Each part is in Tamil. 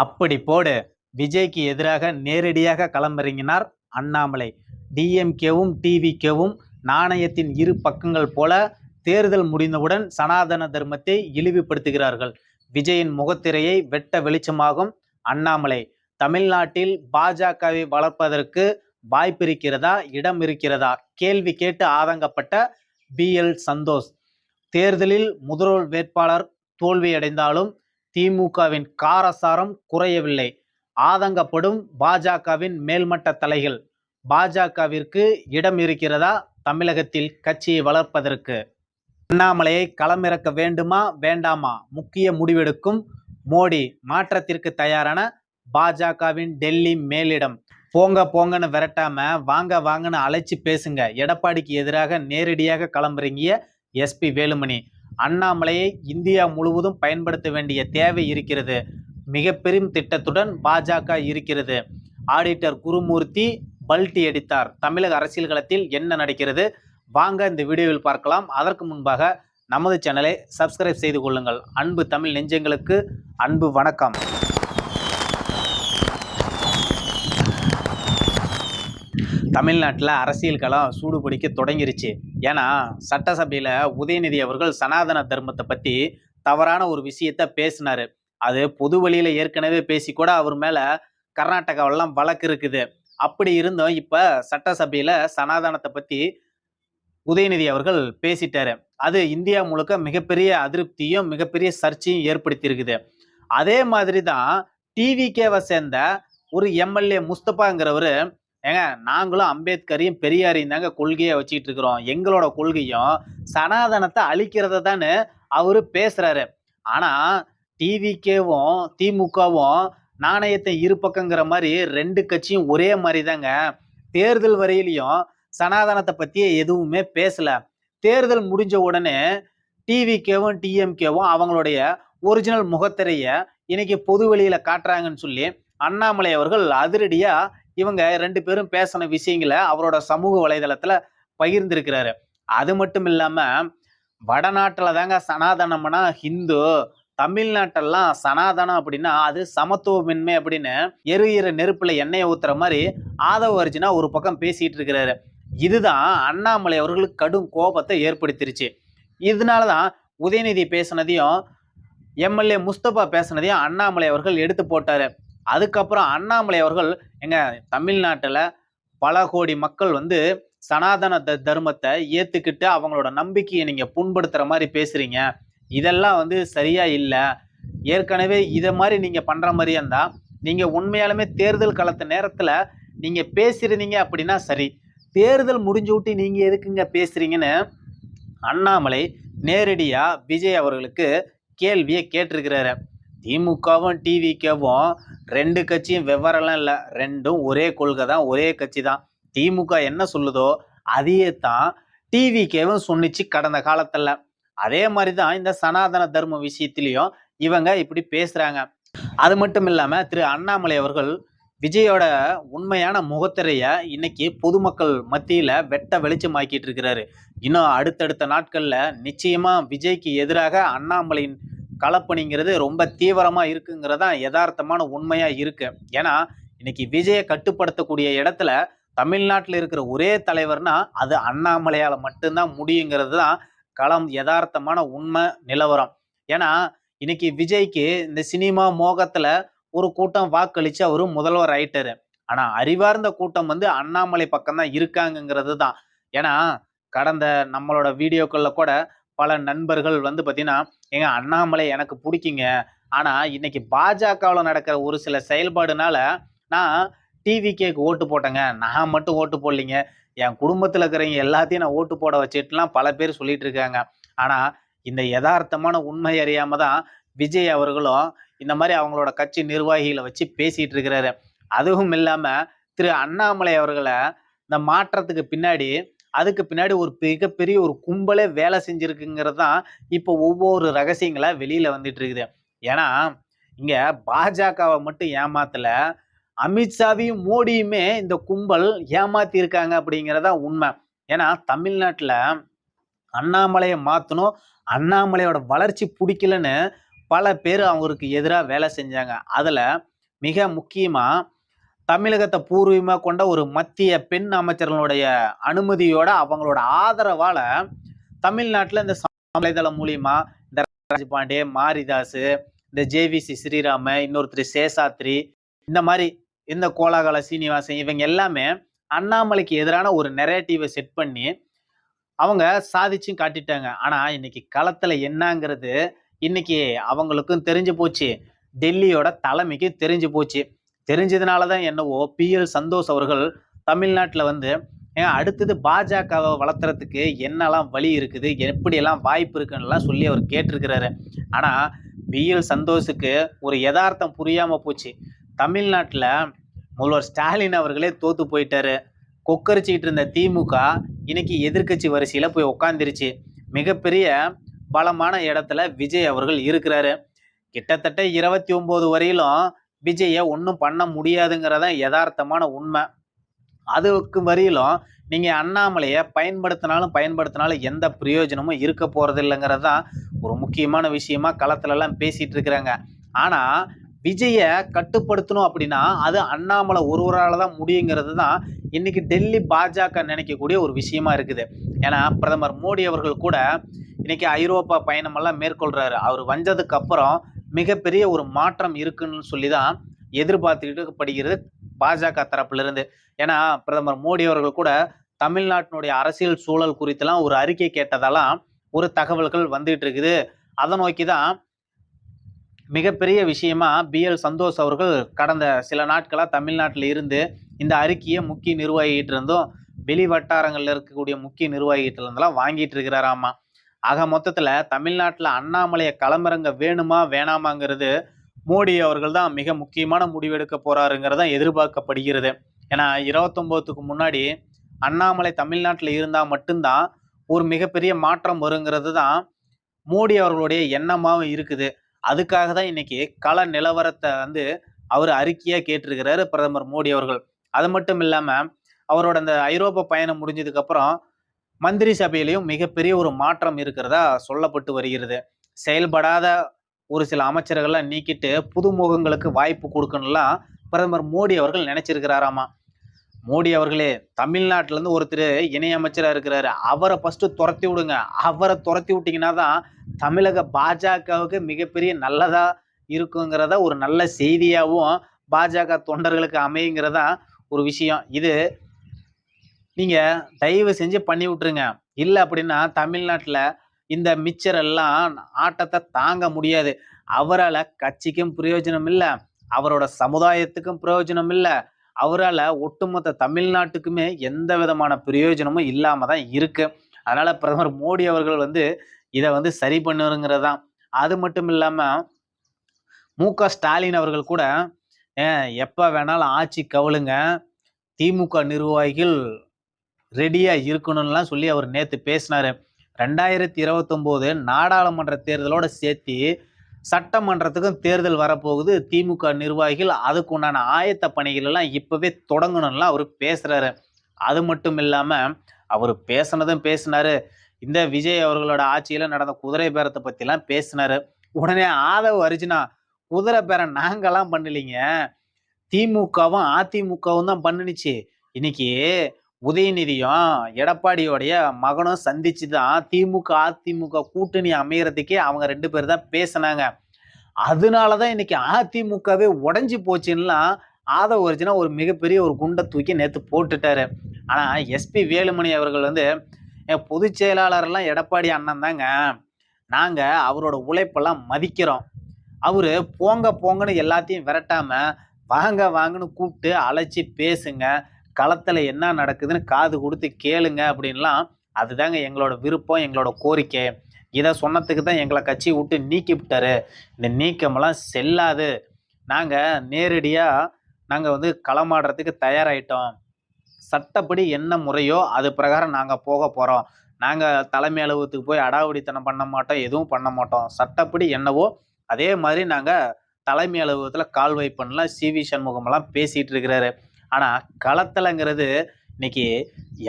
அப்படி போடு. விஜய்க்கு எதிராக நேரடியாக களமிறங்கினார் அண்ணாமலை. டிஎம்கேவும் டிவிகேவும் நாணயத்தின் இரு பக்கங்கள் போல தேர்தல் முடிந்தவுடன் சனாதன தர்மத்தை இழிவுபடுத்துகிறார்கள். விஜயின் முகத்திரையை வெட்ட வெளிச்சமாகும் அண்ணாமலை. தமிழ்நாட்டில் பாஜகவை வளர்ப்பதற்கு வாய்ப்பிருக்கிறதா, இடம் இருக்கிறதா? கேள்வி கேட்டு ஆதங்கப்பட்ட BL சந்தோஷ். தேர்தலில் முதல்வர் வேட்பாளர் தோல்வியடைந்தாலும் திமுகவின் காரசாரம் குறையவில்லை. ஆதங்கப்படும் பாஜகவின் மேல்மட்ட தலைகள். பாஜகவிற்கு இடம் இருக்கிறதா தமிழகத்தில் கட்சியை வளர்ப்பதற்கு? அண்ணாமலையை களமிறக்க வேண்டுமா வேண்டாமா? முக்கிய முடிவெடுக்கும் மோடி. மாற்றத்திற்கு தயாரான பாஜகவின் டெல்லி மேலிடம். போங்க போங்கன்னு விரட்டாம வாங்க வாங்கன்னு அழைச்சி பேசுங்க. எடப்பாடிக்கு எதிராக நேரடியாக களமிறங்கிய SP வேலுமணி. அண்ணாமலையை இந்தியா முழுவதும் பயன்படுத்த வேண்டிய தேவை இருக்கிறது. மிக பெரும் திட்டத்துடன் பாஜக இருக்கிறது. ஆடிட்டர் குருமூர்த்தி பல்டி அடித்தார். தமிழக அரசியல் களத்தில் என்ன நடக்கிறது? வாங்க இந்த வீடியோவில் பார்க்கலாம். அதற்கு முன்பாக நமது சேனலை சப்ஸ்கிரைப் செய்து கொள்ளுங்கள். அன்பு தமிழ் நெஞ்சங்களுக்கு அன்பு வணக்கம். தமிழ்நாட்டில் அரசியல் களம் சூடு பிடிக்க தொடங்கிருச்சு. ஏன்னா சட்டசபையில் உதயநிதி அவர்கள் சனாதன தர்மத்தை பற்றி தவறான ஒரு விஷயத்த பேசினார். அது பொது வழியில் ஏற்கனவே பேசி கூட அவர் மேலே கர்நாடகாவெல்லாம் வழக்கு இருக்குது. அப்படி இருந்தும் இப்போ சட்டசபையில் சனாதனத்தை பற்றி உதயநிதி அவர்கள் பேசிட்டாரு. அது இந்தியா முழுக்க மிகப்பெரிய அதிருப்தியும் மிகப்பெரிய சர்ச்சையும் ஏற்படுத்தி இருக்குது. அதே மாதிரி தான் டிவிகேவை சேர்ந்த ஒரு MLA முஸ்தபாங்கிறவர், ஏங்க நாங்களும் அம்பேத்கரையும் பெரியாரையும் தாங்க கொள்கையை வச்சுக்கிட்டு இருக்கிறோம், எங்களோட கொள்கையும் சனாதனத்தை அழிக்கிறத தானே அவரு பேசுறாரு. ஆனா டிவிகேவும் திமுகவும் நாணயத்தை இரு பக்கங்கிற மாதிரி ரெண்டு கட்சியும் ஒரே மாதிரி தாங்க. தேர்தல் வரையிலையும் சனாதனத்தை பத்தி எதுவுமே பேசல. தேர்தல் முடிஞ்ச உடனே டிவிகேவும் டிஎம்கேவும் அவங்களுடைய ஒரிஜினல் முகத்திரைய இன்னைக்கு பொது வெளியில காட்டுறாங்கன்னு சொல்லி அண்ணாமலை அவர்கள் அதிரடியா இவங்க ரெண்டு பேரும் பேசின விஷயங்களை அவரோட சமூக வலைதளத்துல பகிர்ந்திருக்கிறாரு. அது மட்டும் இல்லாம வடநாட்டுல தாங்க சனாதனம்னா ஹிந்து, தமிழ்நாட்டெல்லாம் சனாதனம் அப்படின்னா அது சமத்துவமின்மை அப்படின்னு எரியிற நெருப்புல எண்ணெயை ஊத்துற மாதிரி ஆதவ அர்ஜுனா ஒரு பக்கம் பேசிட்டு இருக்கிறாரு. இதுதான் அண்ணாமலை அவர்களுக்கு கடும் கோபத்தை ஏற்படுத்திருச்சு. இதனாலதான் உதயநிதி பேசினதையும் MLA முஸ்தபா பேசினதையும் அண்ணாமலை அவர்கள் எடுத்து போட்டாரு. அதுக்கப்புறம் அண்ணாமலை அவர்கள் எங்க தமிழ்நாட்டில் பல கோடி மக்கள் சனாதன தர்மத்தை ஏத்துக்கிட்டு அவங்களோட நம்பிக்கையை நீங்க புண்படுத்துற மாதிரி பேசுறீங்க, இதெல்லாம் சரியா இல்லை. ஏற்கனவே இதை மாதிரி நீங்க பண்ற மாதிரியா இருந்தா நீங்க உண்மையாலுமே தேர்தல் காலத்து நேரத்துல நீங்க பேசிருந்தீங்க அப்படின்னா சரி, தேர்தல் முடிஞ்சு விட்டு நீங்க எதுக்குங்க பேசுறீங்கன்னு அண்ணாமலை நேரடியா விஜய் அவர்களுக்கு கேள்வியை கேட்டிருக்கிறாரு. திமுகவும் டிவிகேவும் ரெண்டு கட்சியும் வெவ்வேறெல்லாம் இல்லை, ரெண்டும் ஒரே கொள்கை தான், ஒரே கட்சி தான். திமுக என்ன சொல்லுதோ அதையே தான் டிவிகேவும் சொன்னிச்சு கடந்த காலத்துல. அதே மாதிரி தான் இந்த சனாதன தர்ம விஷயத்திலையும் இவங்க இப்படி பேசுறாங்க. அது மட்டும் இல்லாம திரு அண்ணாமலை அவர்கள் விஜயோட உண்மையான முகத்திரைய இன்னைக்கு பொதுமக்கள் மத்தியில வெட்ட வெளிச்சமாக்கிட்டு இருக்கிறாரு. இன்னும் அடுத்தடுத்த நாட்கள்ல நிச்சயமா விஜய்க்கு எதிராக அண்ணாமலையின் களப்பணிங்கிறது ரொம்ப தீவிரமா இருக்குங்கிறதா யதார்த்தமான உண்மையா இருக்கு. ஏன்னா இன்னைக்கு விஜயை கட்டுப்படுத்தக்கூடிய இடத்துல தமிழ்நாட்டில் இருக்கிற ஒரே தலைவர்னா அது அண்ணாமலையால மட்டும்தான் முடியுங்கிறது தான் களம் யதார்த்தமான உண்மை நிலவரம். ஏன்னா இன்னைக்கு விஜய்க்கு இந்த சினிமா மோகத்துல ஒரு கூட்டம் வாக்களிச்சு அவரு முதல்வர் ஆயிட்டாரு. ஆனா அறிவார்ந்த கூட்டம் அண்ணாமலை பக்கம் தான் இருக்காங்கிறது தான். ஏன்னா கடந்த நம்மளோட வீடியோக்கள்ல கூட பல நண்பர்கள் பாத்தீங்கன்னா, எங்க அண்ணாமலை எனக்கு பிடிக்குங்க, ஆனா இன்னைக்கு பாஜகவில் நடக்கிற ஒரு சில செயல்பாடுனால நான் டிவிகேக்கு ஓட்டு போட்டேங்க, நான் மட்டும் ஓட்டு போடலைங்க, என் குடும்பத்துல இருக்கிறவங்க எல்லாத்தையும் நான் ஓட்டு போட வச்சுட்டுலாம் பல பேர் சொல்லிட்டு இருக்காங்க. ஆனா இந்த யதார்த்தமான உண்மை அறியாம தான் விஜய் அவர்களும் இந்த மாதிரி அவங்களோட கட்சி நிர்வாகிகளை வச்சு பேசிட்டு இருக்கிறாரு. அதுவும் இல்லாம திரு அண்ணாமலை அவர்களை இந்த மாற்றத்துக்கு பின்னாடி அதுக்கு பின்னாடி ஒரு மிகப்பெரிய ஒரு கும்பலே வேலை செஞ்சிருக்குங்கிறது தான் இப்போ ஒவ்வொரு ரகசியங்களா வெளியில வந்துட்டு இருக்குது. ஏன்னா இங்க பாஜகவை மட்டும் ஏமாத்தல, அமித்ஷாவையும் மோடியுமே இந்த கும்பல் ஏமாத்தி இருக்காங்க அப்படிங்கிறதா உண்மை. ஏன்னா தமிழ்நாட்டுல அண்ணாமலையை மாத்தணும், அண்ணாமலையோட வளர்ச்சி பிடிக்கலன்னு பல பேர் அவருக்கு எதிரா வேலை செஞ்சாங்க. அதுல மிக முக்கியமா தமிழகத்த பூர்வீகமா கொண்ட ஒரு மத்திய பெண் அமைச்சர்களுடைய அனுமதியோட, அவங்களோட ஆதரவால தமிழ்நாட்டுல இந்த வலைதளம் மூலியமா இந்த ராஜபாண்டே, மாரிதாசு, இந்த ஜேவிசி ஸ்ரீராம, இன்னொருத்தர் சேஷாத்ரி, இந்த மாரி இந்த கோலாகல சீனிவாசன் இவங்க எல்லாமே அண்ணாமலைக்கு எதிரான ஒரு நெரேட்டிவ செட் பண்ணி அவங்க சாதிச்சும் காட்டிட்டாங்க. ஆனா இன்னைக்கு களத்துல என்னங்கிறது இன்னைக்கு அவங்களுக்கும் தெரிஞ்சு போச்சு. டெல்லியோட தலைமைக்கு தெரிஞ்சு போச்சு. தெரிஞ்சதுனால தான் என்னவோ பி.எல். சந்தோஷ் அவர்கள் தமிழ்நாட்டுல வந்து அடுத்தது பாஜகவை வளர்த்துறதுக்கு என்னெல்லாம் வழி இருக்குது, எப்படியெல்லாம் வாய்ப்பு இருக்குன்னுலாம் சொல்லி அவர் கேட்டிருக்கிறாரு. ஆனா பி.எல். சந்தோஷுக்கு ஒரு யதார்த்தம் புரியாம போச்சு. தமிழ்நாட்டுல முதல்வர் ஸ்டாலின் அவர்களே தோத்து போயிட்டாரு. கொக்கரிச்சிக்கிட்டு இருந்த திமுக இன்னைக்கு எதிர்க்கட்சி வரிசையில போய் உட்காந்துருச்சு. மிகப்பெரிய பலமான இடத்துல விஜய் அவர்கள் இருக்கிறாரு. கிட்டத்தட்ட 29 வரையிலும் விஜய ஒன்றும் பண்ண முடியாதுங்கிறதான் யதார்த்தமான உண்மை. அதுக்கு வரையிலும் நீங்க அண்ணாமலையை பயன்படுத்தினாலும் எந்த பிரயோஜனமும் இருக்க போறது இல்லைங்கிறது தான் ஒரு முக்கியமான விஷயமா களத்துல எல்லாம் பேசிட்டு இருக்கிறாங்க. ஆனா விஜய கட்டுப்படுத்தணும் அப்படின்னா அது அண்ணாமலை ஒருவரால் தான் முடியுங்கிறது தான் இன்னைக்கு டெல்லி பாஜக நினைக்கக்கூடிய ஒரு விஷயமா இருக்குது. ஏன்னா பிரதமர் மோடி அவர்கள் கூட இன்னைக்கு ஐரோப்பா பயணம் எல்லாம் மேற்கொள்றாரு. அவர் வந்ததுக்கு அப்புறம் மிகப்பெரிய ஒரு மாற்றம் இருக்குன்னு சொல்லி தான் எதிர்பார்த்துக்கிட்டு பாஜக தரப்புல இருந்து. ஏன்னா பிரதமர் மோடி அவர்கள் கூட தமிழ்நாட்டினுடைய அரசியல் சூழல் குறித்தெல்லாம் ஒரு அறிக்கை கேட்டதெல்லாம் ஒரு தகவல்கள் வந்துட்டு இருக்குது. அதை நோக்கிதான் மிகப்பெரிய விஷயமா பி.எல். சந்தோஷ் அவர்கள் கடந்த சில நாட்களா தமிழ்நாட்டில் இருந்து இந்த அறிக்கையை முக்கிய நிர்வாகிகிட்டு இருந்தும் வெளி வட்டாரங்கள்ல இருக்கக்கூடிய முக்கிய நிர்வாகிகிட்ட இருந்தெல்லாம் வாங்கிட்டு இருக்கிறாராமா. ஆக மொத்தத்துல தமிழ்நாட்டுல அண்ணாமலையை களமிறங்க வேணுமா வேணாமாங்கிறது மோடி அவர்கள் தான் மிக முக்கியமான முடிவெடுக்க போறாருங்கிறத எதிர்பார்க்கப்படுகிறது. ஏன்னா 29க்கு முன்னாடி அண்ணாமலை தமிழ்நாட்டில் இருந்தா மட்டும்தான் ஒரு மிகப்பெரிய மாற்றம் வருங்கிறது தான் மோடி அவர்களுடைய எண்ணமாவும் இருக்குது. அதுக்காக தான் இன்னைக்கு கள நிலவரத்தை வந்து அவர் அறிக்கையா கேட்டிருக்கிறாரு பிரதமர் மோடி அவர்கள். அது மட்டும் இல்லாம அவரோட அந்த ஐரோப்பா பயணம் முடிஞ்சதுக்கு அப்புறம் மந்திரி சபையிலையும் மிகப்பெரிய ஒரு மாற்றம் இருக்கிறதா சொல்லப்பட்டு வருகிறது. செயல்படாத ஒரு சில அமைச்சர்கள்லாம் நீக்கிட்டு புது முகங்களுக்கு வாய்ப்பு கொடுக்கணும்லாம் பிரதமர் மோடி அவர்கள் நினைச்சிருக்கிறாராமா. மோடி அவர்களே தமிழ்நாட்டில இருந்து ஒருத்தர் இணையமைச்சரா இருக்கிறாரு, அவரை ஃபர்ஸ்ட் துரத்தி விடுங்க. அவரை துரத்தி விட்டீங்கன்னா தான் தமிழக பாஜகவுக்கு மிகப்பெரிய நல்லதா இருக்குங்கிறத ஒரு நல்ல செய்தியாகவும் பாஜக தொண்டர்களுக்கு அமையுங்கிறதா ஒரு விஷயம். இது நீங்க தயவு செஞ்சு பண்ணி விட்டுருங்க. இல்லை அப்படின்னா தமிழ்நாட்டில் இந்த மிச்சர் எல்லாம் ஆட்டத்தை தாங்க முடியாது. அவரால் கட்சிக்கும் பிரயோஜனம் இல்லை, அவரோட சமுதாயத்துக்கும் பிரயோஜனம் இல்லை, அவரால் ஒட்டுமொத்த தமிழ்நாட்டுக்குமே எந்த விதமான பிரயோஜனமும் இல்லாம தான் இருக்கு. அதனால பிரதமர் மோடி அவர்கள் வந்து இதை வந்து சரி பண்ணுங்கிறதான். அது மட்டும் இல்லாம மு.க. ஸ்டாலின் அவர்கள் கூட எப்ப வேணாலும் ஆட்சி கவுளுங்க, திமுக நிர்வாகிகள் ரெடியா இருக்கணும்லாம் சொல்லி அவர் நேத்து பேசினாரு. 2029 நாடாளுமன்ற தேர்தலோட சேர்த்து சட்டமன்றத்துக்கும் தேர்தல் வரப்போகுது. திமுக நிர்வாகிகள் அதுக்கு உண்டான ஆயத்த பணிகள் எல்லாம் இப்பவே தொடங்கணும்லாம் அவர் பேசுறாரு. அது மட்டும் இல்லாம அவர் பேசினாரு. இந்த விஜய் அவர்களோட ஆட்சியில நடந்த குதிரை பேரத்தை பத்தி எல்லாம் பேசினாரு. உடனே ஆதவ அர்ஜுனா, குதிரை பேரம் நாங்கெல்லாம் பண்ணலீங்க, திமுகவும் அதிமுகவும் தான் பண்ணுச்சு. இன்னைக்கு உதயநிதியும் எடப்பாடியோடைய மகனும் சந்திச்சு தான் திமுக அதிமுக கூட்டணி அமையறதுக்கே அவங்க 2 பேர் தான் பேசினாங்க. அதனாலதான் இன்னைக்கு அதிமுகவே உடைஞ்சு போச்சுன்னா ஆதவ அர்ஜுனா ஒரு மிகப்பெரிய ஒரு குண்டை தூக்கி நேத்து போட்டுட்டாரு. ஆனா எஸ்பி வேலுமணி அவர்கள் வந்து பொதுச் செயலாளர் எல்லாம் எடப்பாடி அண்ணன் தாங்க, நாங்க அவரோட உழைப்பெல்லாம் மதிக்கிறோம், அவரு போங்க போங்கன்னு எல்லாத்தையும் விரட்டாம வாங்க வாங்கன்னு கூப்பிட்டு அழைச்சி பேசுங்க, களத்துல என்ன நடக்குதுன்னு காது கொடுத்து கேளுங்க அப்படின்லாம், அதுதாங்க எங்களோட விருப்பம், எங்களோட கோரிக்கை. இதை சொன்னதுக்கு தான் எங்களை கட்சி விட்டு நீக்கி விட்டாரு. இந்த நீக்கமெல்லாம் செல்லாது, நாங்க நேரடியா நாங்க வந்து களமாடுறதுக்கு தயாராயிட்டோம், சட்டப்படி என்ன முறையோ அது பிரகாரம் நாங்க போக போறோம், நாங்க தலைமை அலுவலகத்துக்கு போய் அடாவடித்தனம் பண்ண மாட்டோம், எதுவும் பண்ண மாட்டோம், சட்டப்படி என்னவோ அதே மாதிரி நாங்க தலைமை அலுவலகத்துல கால் வைப்பன்லாம் சி.வி. சண்முகம் எல்லாம் பேசிட்டு இருக்கிறாரு. ஆனா களத்தலங்கிறது இன்னைக்கு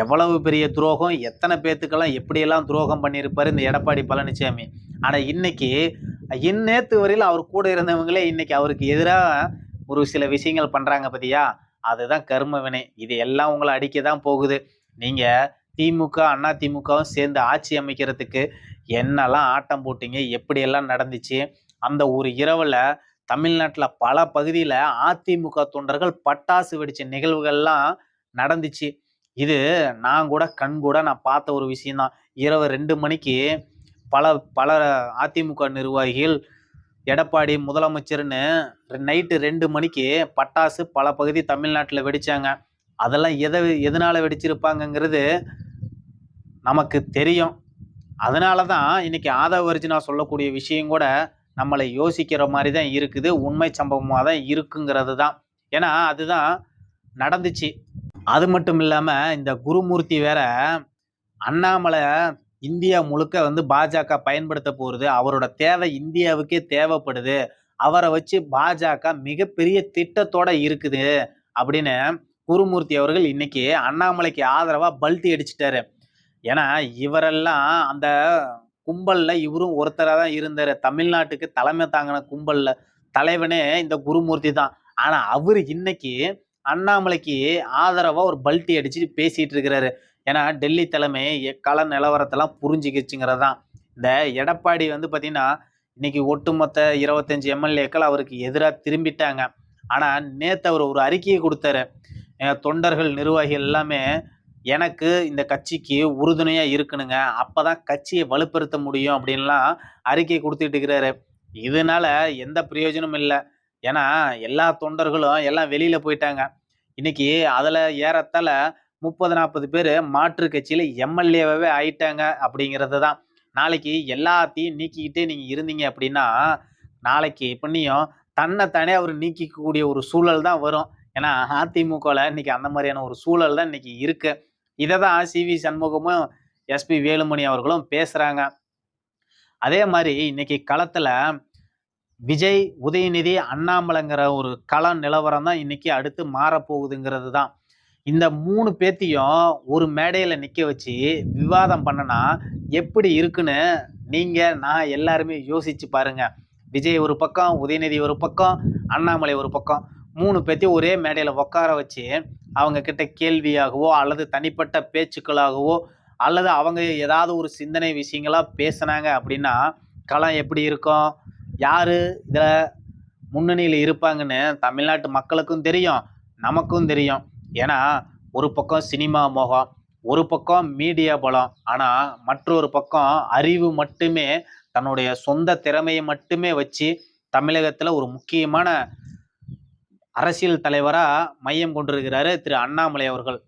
எவ்வளவு பெரிய துரோகம், எத்தனை பேத்துக்கெல்லாம் எப்படியெல்லாம் துரோகம் பண்ணியிருப்பாரு இந்த எடப்பாடி பழனிசாமி. ஆனா இன்னைக்கு இந்நேத்து வரையிலும் அவர் கூட இருந்தவங்களே இன்னைக்கு அவருக்கு எதிரா ஒரு சில விஷயங்கள் பண்றாங்க பாத்தியா? அதுதான் கர்ம வினை. இது எல்லாம் உங்கள அடிக்க தான் போகுது. நீங்க திமுக, அண்ணா திமுகவும் சேர்ந்து ஆட்சி அமைக்கிறதுக்கு என்னெல்லாம் ஆட்டம் போட்டீங்க? எப்படியெல்லாம் நடந்துச்சு? அந்த ஒரு இரவுல தமிழ்நாட்டுல பல பகுதியில அதிமுக தொண்டர்கள் பட்டாசு வெடிச்ச நிகழ்வுகள்லாம் நடந்துச்சு. இது நான் கூட கண்கூடா நான் பார்த்த ஒரு விஷயம் தான். இரவு 2 மணிக்கு பல பல அதிமுக நிர்வாகிகள் எடப்பாடி முதலமைச்சர்னு நைட்டு 2 மணிக்கு பட்டாசு பல பகுதி தமிழ்நாட்டுல வெடிச்சாங்க. அதெல்லாம் எதனால வெடிச்சிருப்பாங்கங்கிறது நமக்கு தெரியும். அதனால தான் இன்னைக்கு ஆதவ அர்ஜுனா சொல்லக்கூடிய விஷயம் கூட நம்மளை யோசிக்கிற மாதிரி தான் இருக்குது. உண்மை சம்பவமா தான் இருக்குங்கிறது தான். ஏன்னா அதுதான் நடந்துச்சு. அது மட்டும் இல்லாம இந்த குருமூர்த்தி வேற அண்ணாமலை இந்தியா முழுக்க பாஜக பயன்படுத்த போறது. அவரோட தேவை இந்தியாவுக்கே தேவைப்படுது. அவரை வச்சு பாஜக மிகப்பெரிய திட்டத்தோட இருக்குது அப்படின்னு குருமூர்த்தி அவர்கள் இன்னைக்கு அண்ணாமலைக்கு ஆதரவா பல்டி அடிச்சிட்டாரு. ஏன்னா இவரெல்லாம் அந்த கும்பல்ல இவரும் ஒருத்தரா தான் இருந்தாரு. தமிழ்நாட்டுக்கு தலைமை தாங்கின கும்பல்ல தலைவனே இந்த குருமூர்த்தி தான். ஆனா அவரு இன்னைக்கு அண்ணாமலைக்கு ஆதரவா ஒரு பல்டி அடிச்சு பேசிட்டு இருக்கிறாரு. ஏன்னா டெல்லி தலைமை கள நிலவரத்தெல்லாம் புரிஞ்சுக்கிச்சுங்கிறது தான். இந்த எடப்பாடி பாத்தீங்கன்னா இன்னைக்கு ஒட்டுமொத்த 25 எம்எல்ஏக்கள் அவருக்கு எதிராக திரும்பிட்டாங்க. ஆனா நேத்து அவர் ஒரு அறிக்கையை கொடுத்தாரு. தொண்டர்கள் நிர்வாகிகள் எல்லாமே எனக்கு இந்த கட்சிக்கு உறுதுணையா இருக்கணுங்க. அப்பதான் கட்சியை வலுப்படுத்த முடியும் அப்படின்லாம் அறிக்கை கொடுத்துட்டு இருக்கிறாரு. இதனால எந்த பிரயோஜனமும் இல்லை. ஏன்னா எல்லா தொண்டர்களும் எல்லாம் வெளியில போயிட்டாங்க. இன்னைக்கு அதுல ஏறத்தாழ 30-40 பேர் மாற்று கட்சியில எம்எல்ஏவாவே ஆயிட்டாங்க அப்படிங்கிறது தான். நாளைக்கு எல்லாத்தையும் நீக்கிக்கிட்டே நீங்க இருந்தீங்க அப்படின்னா நாளைக்கு பண்ணியும் தன்னைத்தானே அவர் நீக்கிக்கூடிய ஒரு சூழல் தான் வரும். ஏன்னா அதிமுகவில் இன்னைக்கு அந்த மாதிரியான ஒரு சூழல் தான் இன்னைக்கு இருக்கு. இதை தான் சி.வி. சண்முகமும் எஸ்.பி. வேலுமணி அவர்களும் பேசுறாங்க. அதே மாதிரி இன்னைக்கு களத்துல விஜய், உதயநிதி, அண்ணாமலைங்கிற ஒரு கள நிலவரம் தான் இன்னைக்கு அடுத்து மாறப்போகுதுங்கிறது தான். இந்த 3 பேத்தையும் ஒரு மேடையில நிக்க வச்சு விவாதம் பண்ணனா எப்படி இருக்குன்னு நீங்க நான் எல்லாருமே யோசிச்சு பாருங்க. விஜய் ஒரு பக்கம், உதயநிதி ஒரு பக்கம், அண்ணாமலை ஒரு பக்கம். 3 பேத்தையும் ஒரே மேடையில உட்கார வச்சு அவங்க கிட்ட கேள்வியாகவோ அல்லது தனிப்பட்ட பேச்சுக்களாகவோ அல்லது அவங்க ஏதாவது ஒரு சிந்தனை விஷயங்களா பேசுனாங்க அப்படின்னா களம் எப்படி இருக்கும்? யாரு இதுல முன்னணியில இருப்பாங்கன்னு தமிழ்நாட்டு மக்களுக்கும் தெரியும், நமக்கும் தெரியும். ஏன்னா ஒரு பக்கம் சினிமா மோகம், ஒரு பக்கம் மீடியா பலம், ஆனா மற்றொரு பக்கம் அறிவு மட்டுமே, தன்னுடைய சொந்த திறமையை மட்டுமே வச்சு தமிழகத்துல ஒரு முக்கியமான அரசியல் தலைவரா மையம் கொண்டிருக்கிறாரு திரு அண்ணாமலை அவர்கள்.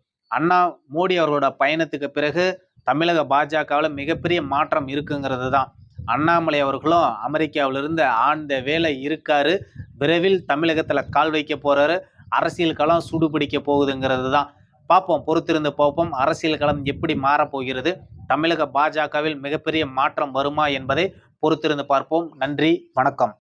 மோடி அவர்களோட பயணத்துக்கு பிறகு தமிழக பாஜகவில் மிகப்பெரிய மாற்றம் இருக்குங்கிறது தான். அண்ணாமலை அவர்களும் அமெரிக்காவிலிருந்து ஆழ்ந்த வேலை இருக்காரு. விரைவில் தமிழகத்துல கால் வைக்க போறாரு. அரசியல் களம் சூடுபிடிக்க போகுதுங்கிறது தான். பார்ப்போம், பொறுத்திருந்து பார்ப்போம். அரசியல் களம் எப்படி மாறப்போகிறது, தமிழக பாஜகவில் மிகப்பெரிய மாற்றம் வருமா என்பதை பொறுத்திருந்து பார்ப்போம். நன்றி, வணக்கம்.